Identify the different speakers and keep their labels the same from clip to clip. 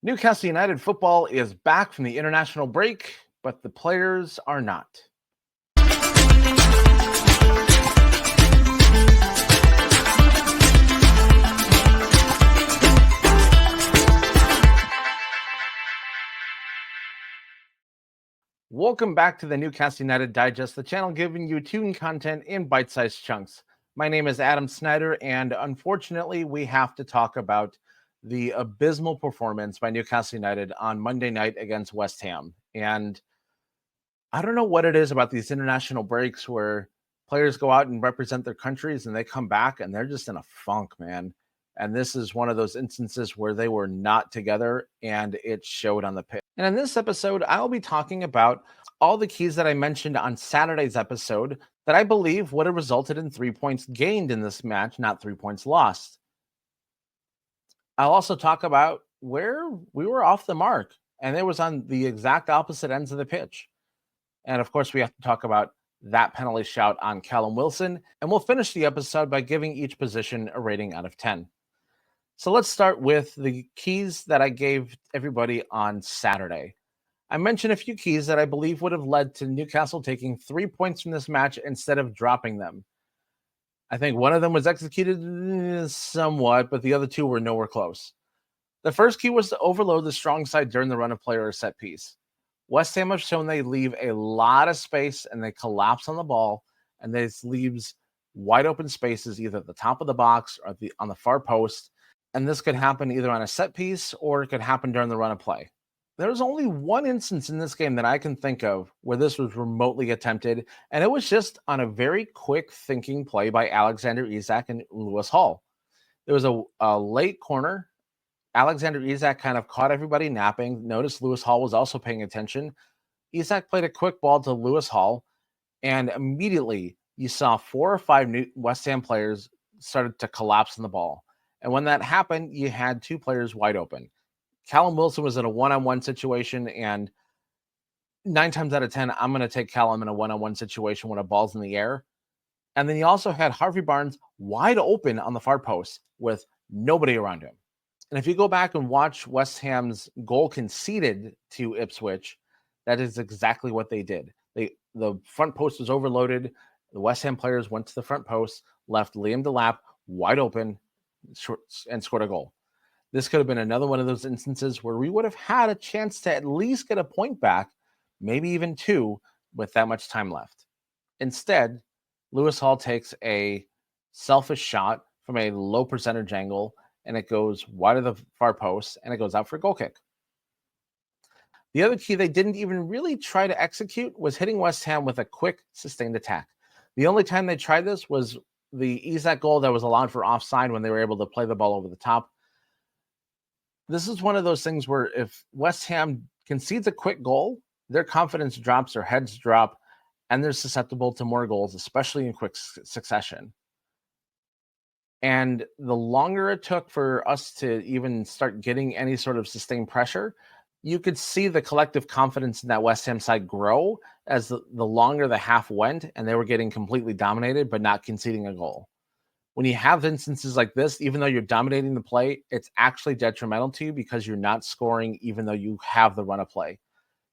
Speaker 1: Newcastle United football is back from the international break, but the players are not. Welcome back to the Newcastle United Digest, the channel giving you tune content in bite-sized chunks. My name is Adam Snyder, and unfortunately, we have to talk about the abysmal performance by Newcastle United on Monday night against West Ham. And I don't know what it is about these international breaks where players go out and represent their countries and they come back and they're just in a funk, man. And this is one of those instances where they were not together and it showed on the pitch. And in this episode, I'll be talking about all the keys that I mentioned on Saturday's episode that I believe would have resulted in 3 points gained in this match, not 3 points lost. I'll also talk about where we were off the mark, and it was on the exact opposite ends of the pitch. And of course, we have to talk about that penalty shout on Callum Wilson, and we'll finish the episode by giving each position a rating out of 10. So let's start with the keys that I gave everybody on Saturday. I mentioned a few keys that I believe would have led to Newcastle taking 3 points from this match instead of dropping them. I think one of them was executed somewhat, but the other two were nowhere close. The first key was to overload the strong side during the run of play or a set piece. West Ham have shown they leave a lot of space and they collapse on the ball, and this leaves wide open spaces either at the top of the box or on the far post. And this could happen either on a set piece or it could happen during the run of play. There's only one instance in this game that I can think of where this was remotely attempted, and it was just on a very quick thinking play by Alexander Isak and Lewis Hall. There was a late corner. Alexander Isak kind of caught everybody napping. Notice Lewis Hall was also paying attention. Isak played a quick ball to Lewis Hall, and immediately you saw 4 or 5 new West Ham players started to collapse on the ball. And when that happened, you had 2 players wide open. Callum Wilson was in a one-on-one situation, and 9 times out of 10, I'm going to take Callum in a one-on-one situation when a ball's in the air. And then you also had Harvey Barnes wide open on the far post with nobody around him. And if you go back and watch West Ham's goal conceded to Ipswich, that is exactly what they did. The front post was overloaded. The West Ham players went to the front post, left Liam Delap wide open, and scored a goal. This could have been another one of those instances where we would have had a chance to at least get a point back, maybe even 2, with that much time left. Instead, Lewis Hall takes a selfish shot from a low percentage angle, and it goes wide of the far post, and it goes out for a goal kick. The other key they didn't even really try to execute was hitting West Ham with a quick, sustained attack. The only time they tried this was the Isak goal that was allowed for offside when they were able to play the ball over the top. This is one of those things where if West Ham concedes a quick goal, their confidence drops, their heads drop, and they're susceptible to more goals, especially in quick succession. And the longer it took for us to even start getting any sort of sustained pressure, you could see the collective confidence in that West Ham side grow as the longer the half went, and they were getting completely dominated but not conceding a goal. When you have instances like this, even though you're dominating the play, it's actually detrimental to you because you're not scoring even though you have the run of play.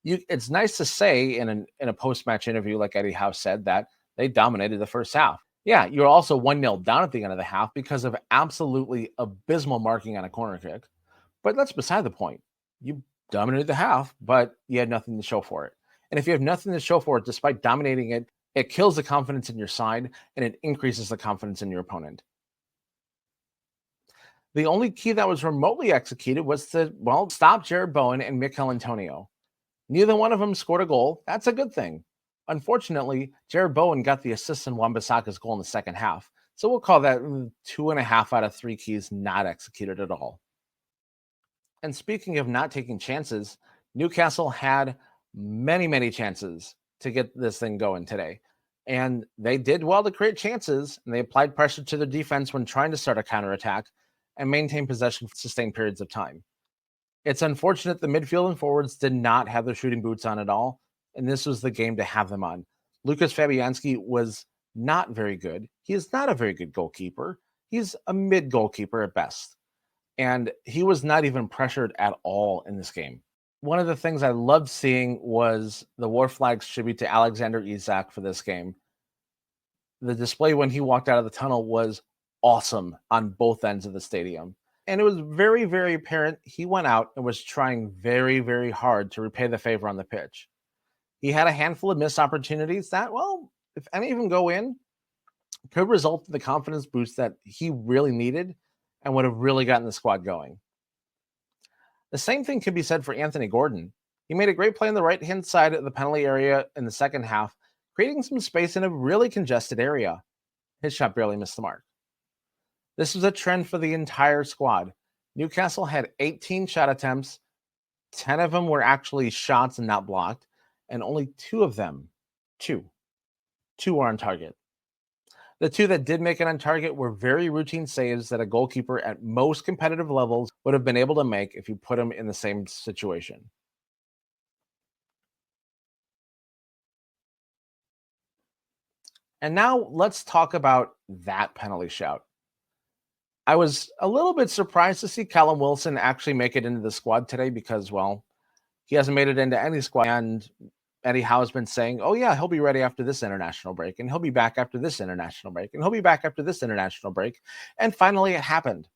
Speaker 1: It's nice to say in a post-match interview, like Eddie Howe said, that they dominated the first half. Yeah, you're also 1-0 down at the end of the half because of absolutely abysmal marking on a corner kick. But that's beside the point. You dominated the half, but you had nothing to show for it. And if you have nothing to show for it, despite dominating it, it kills the confidence in your side and it increases the confidence in your opponent. The only key that was remotely executed was to, stop Jared Bowen and Mikel Antonio. Neither one of them scored a goal. That's a good thing. Unfortunately, Jared Bowen got the assist in Wan-Bissaka's goal in the second half. So we'll call that 2.5 out of 3 keys not executed at all. And speaking of not taking chances, Newcastle had many, many chances to get this thing going today. And they did well to create chances, and they applied pressure to their defense when trying to start a counterattack and maintain possession for sustained periods of time. It's unfortunate the midfield and forwards did not have their shooting boots on at all, and this was the game to have them on. Lucas Fabianski was not very good. He is not a very good goalkeeper. He's a mid goalkeeper at best. and he was not even pressured at all in this game. One of the things I loved seeing was the War Flags tribute to Alexander Isak for this game. The display when he walked out of the tunnel was awesome on both ends of the stadium. And it was very, very apparent he went out and was trying very, very hard to repay the favor on the pitch. He had a handful of missed opportunities that, well, if any of them go in, could result in the confidence boost that he really needed and would have really gotten the squad going. The same thing could be said for Anthony Gordon. He made a great play on the right hand side of the penalty area in the second half, creating some space in a really congested area. His shot barely missed the mark. This was a trend for the entire squad. Newcastle had 18 shot attempts, 10 of them were actually shots and not blocked, and only two of them, two were on target. The two that did make it on target were very routine saves that a goalkeeper at most competitive levels would have been able to make if you put him in the same situation. And now let's talk about that penalty shout. I was a little bit surprised to see Callum Wilson actually make it into the squad today because, well, he hasn't made it into any squad. And Eddie Howe has been saying, oh, yeah, he'll be ready after this international break, and he'll be back after this international break, and he'll be back after this international break. And finally, it happened.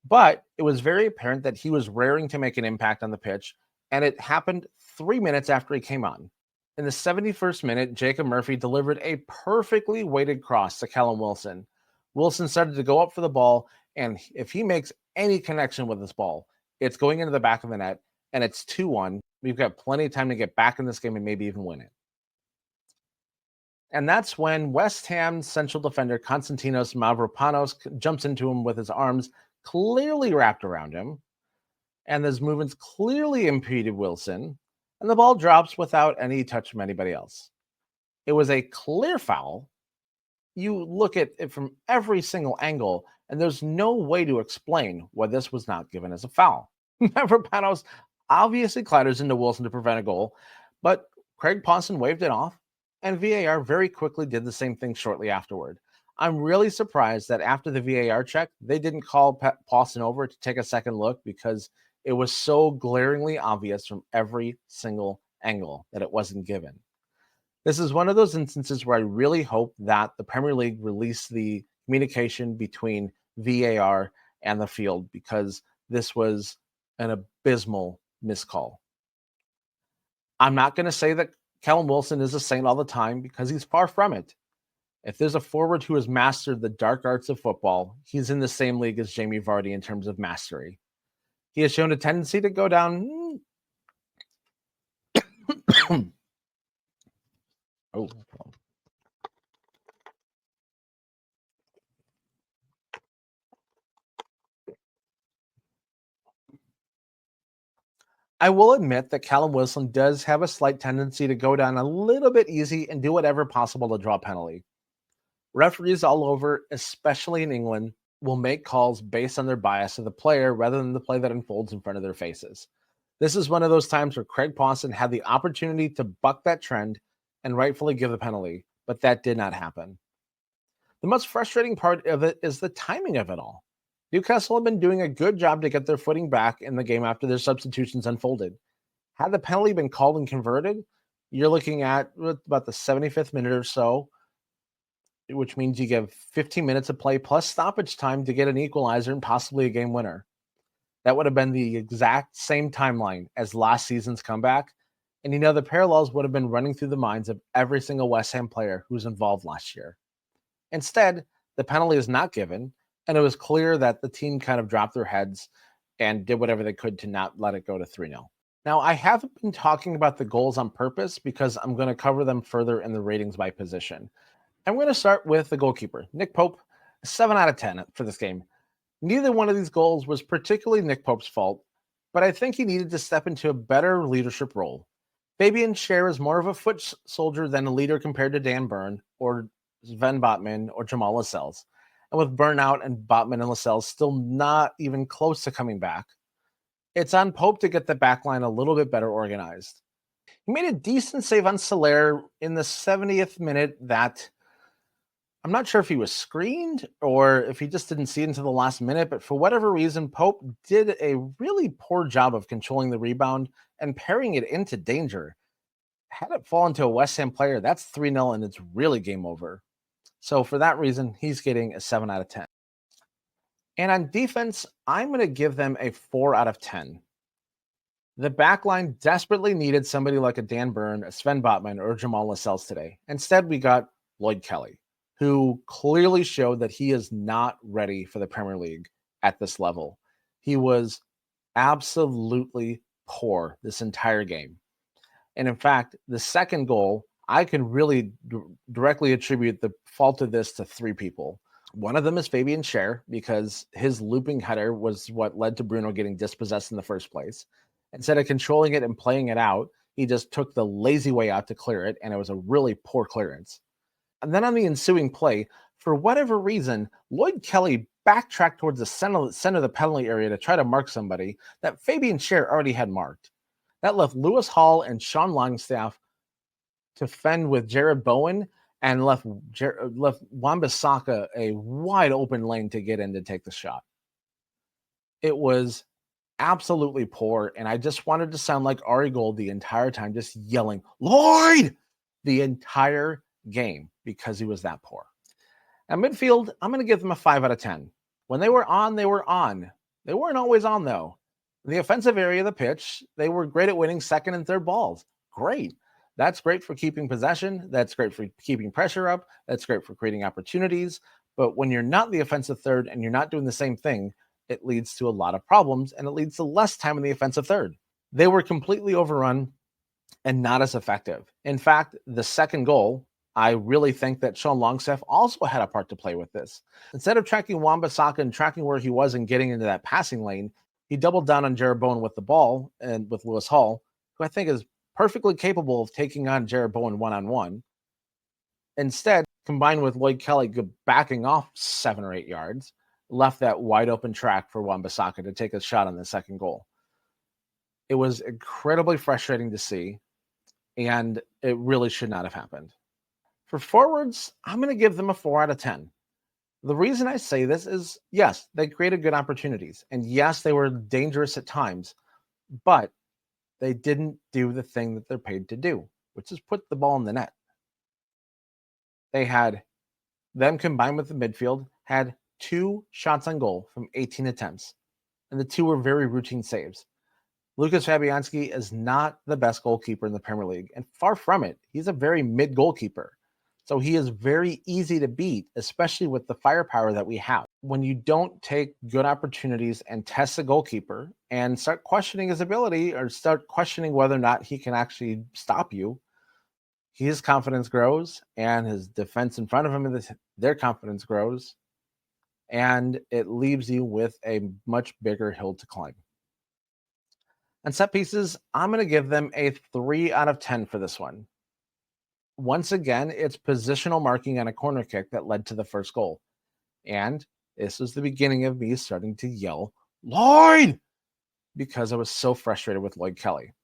Speaker 1: But it was very apparent that he was raring to make an impact on the pitch, and it happened 3 minutes after he came on. In the 71st minute, Jacob Murphy delivered a perfectly weighted cross to Callum Wilson. Wilson started to go up for the ball, and if he makes any connection with this ball, it's going into the back of the net, and it's 2-1. We've got plenty of time to get back in this game and maybe even win it. And that's when West Ham central defender Konstantinos Mavropanos jumps into him with his arms clearly wrapped around him, and his movements clearly impeded Wilson, and the ball drops without any touch from anybody else. It was a clear foul. You look at it from every single angle, and there's no way to explain why this was not given as a foul. Mavropanos obviously clatters into Wilson to prevent a goal, but Craig Pawson waved it off, and VAR very quickly did the same thing shortly afterward. I'm really surprised that after the VAR check, they didn't call Pawson over to take a second look because it was so glaringly obvious from every single angle that it wasn't given. This is one of those instances where I really hope that the Premier League release the communication between VAR and the field because this was an abysmal miscall. I'm not going to say that Callum Wilson is a saint all the time because he's far from it. If there's a forward who has mastered the dark arts of football, he's in the same league as Jamie Vardy in terms of mastery. He has shown a tendency to go down. Oh. I will admit that Callum Wilson does have a slight tendency to go down a little bit easy and do whatever possible to draw a penalty. Referees all over, especially in England, will make calls based on their bias of the player rather than the play that unfolds in front of their faces. This is one of those times where Craig Pawson had the opportunity to buck that trend and rightfully give the penalty, but that did not happen. The most frustrating part of it is the timing of it all. Newcastle have been doing a good job to get their footing back in the game after their substitutions unfolded. Had the penalty been called and converted, you're looking at about the 75th minute or so, which means you give 15 minutes of play plus stoppage time to get an equalizer and possibly a game winner. That would have been the exact same timeline as last season's comeback. And the parallels would have been running through the minds of every single West Ham player who was involved last year. Instead, the penalty is not given, and it was clear that the team kind of dropped their heads and did whatever they could to not let it go to 3-0. Now, I haven't been talking about the goals on purpose because I'm going to cover them further in the ratings by position. I'm going to start with the goalkeeper, Nick Pope, 7 out of 10 for this game. Neither one of these goals was particularly Nick Pope's fault, but I think he needed to step into a better leadership role. Fabian Schär is more of a foot soldier than a leader compared to Dan Burn or Sven Botman or Jamal Lascelles. And with Burnout and Botman and Lascelles still not even close to coming back, it's on Pope to get the back line a little bit better organized. He made a decent save on Soler in the 70th minute that I'm not sure if he was screened or if he just didn't see it until the last minute, but for whatever reason, Pope did a really poor job of controlling the rebound and pairing it into danger. Had it fall into a West Ham player, that's 3-0 and it's really game over. So for that reason, he's getting a 7 out of 10. And on defense, I'm going to give them a 4 out of 10. The backline desperately needed somebody like a Dan Burn, a Sven Botman, or Jamal Lascelles today. Instead, we got Lloyd Kelly, who clearly showed that he is not ready for the Premier League at this level. He was absolutely poor this entire game. And in fact, the second goal, I can really directly attribute the fault of this to 3 people. One of them is Fabian Schär, because his looping header was what led to Bruno getting dispossessed in the first place. Instead of controlling it and playing it out, he just took the lazy way out to clear it, and it was a really poor clearance. And then on the ensuing play, for whatever reason, Lloyd Kelly backtracked towards the center of the penalty area to try to mark somebody that Fabian Schär already had marked. That left Lewis Hall and Sean Longstaff to fend with Jared Bowen and left Wan-Bissaka a wide open lane to get in to take the shot. It was absolutely poor, and I just wanted to sound like Ari Gold the entire time, just yelling, Lloyd, the entire game, because he was that poor. At midfield, I'm going to give them a 5 out of 10. When they were on, they were on. They weren't always on, though. In the offensive area of the pitch, they were great at winning second and third balls. Great. That's great for keeping possession. That's great for keeping pressure up. That's great for creating opportunities. But when you're not the offensive third and you're not doing the same thing, it leads to a lot of problems, and it leads to less time in the offensive third. They were completely overrun and not as effective. In fact, the second goal, I really think that Sean Longstaff also had a part to play with this. Instead of tracking Wan-Bissaka and tracking where he was and getting into that passing lane, he doubled down on Jared Bowen with the ball and with Lewis Hall, who I think is perfectly capable of taking on Jared Bowen one-on-one. Instead, combined with Lloyd Kelly backing off 7 or 8 yards, left that wide open track for Wan-Bissaka to take a shot on the second goal. It was incredibly frustrating to see, and it really should not have happened. For forwards, I'm going to give them a 4 out of 10. The reason I say this is, yes, they created good opportunities, and yes, they were dangerous at times, but they didn't do the thing that they're paid to do, which is put the ball in the net. They had them combined with the midfield, had 2 shots on goal from 18 attempts, and the 2 were very routine saves. Lucas Fabianski is not the best goalkeeper in the Premier League, and far from it. He's a very mid goalkeeper. So he is very easy to beat, especially with the firepower that we have. When you don't take good opportunities and test the goalkeeper and start questioning his ability or start questioning whether or not he can actually stop you, his confidence grows and his defense in front of him, their confidence grows, and it leaves you with a much bigger hill to climb. On set pieces, I'm going to give them a 3 out of 10 for this one. Once again, it's positional marking on a corner kick that led to the first goal. And this was the beginning of me starting to yell, Lloyd! Because I was so frustrated with Lloyd Kelly.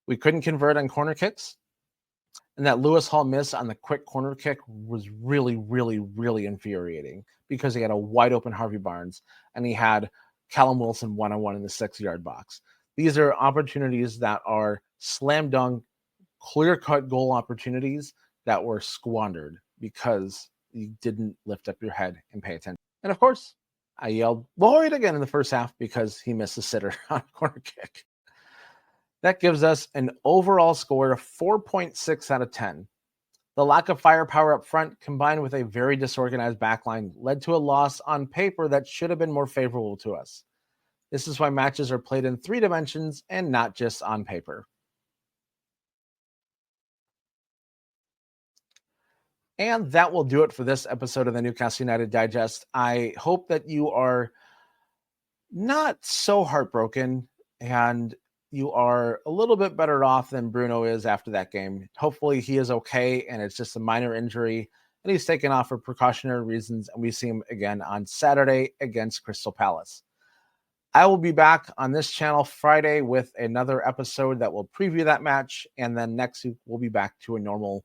Speaker 1: We couldn't convert on corner kicks. And that Lewis Hall miss on the quick corner kick was really, really, really infuriating because he had a wide open Harvey Barnes and he had Callum Wilson one-on-one in the 6-yard box. These are opportunities that are slam dunk, clear-cut goal opportunities that were squandered because you didn't lift up your head and pay attention. And of course, I yelled Lloyd again in the first half because he missed a sitter on a corner kick. That gives us an overall score of 4.6 out of 10. The lack of firepower up front combined with a very disorganized backline led to a loss on paper that should have been more favorable to us. This is why matches are played in 3 dimensions and not just on paper. And that will do it for this episode of the Newcastle United Digest. I hope that you are not so heartbroken and you are a little bit better off than Bruno is after that game. Hopefully he is okay and it's just a minor injury and he's taken off for precautionary reasons, and we see him again on Saturday against Crystal Palace. I will be back on this channel Friday with another episode that will preview that match, and then next week we'll be back to a normal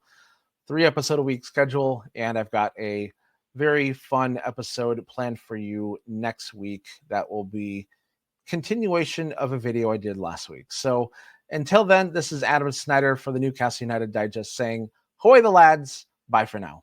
Speaker 1: 3-episode a week schedule, and I've got a very fun episode planned for you next week that will be continuation of a video I did last week. So until then, this is Adam Snyder for the Newcastle United Digest saying, "Hoy the lads, bye for now."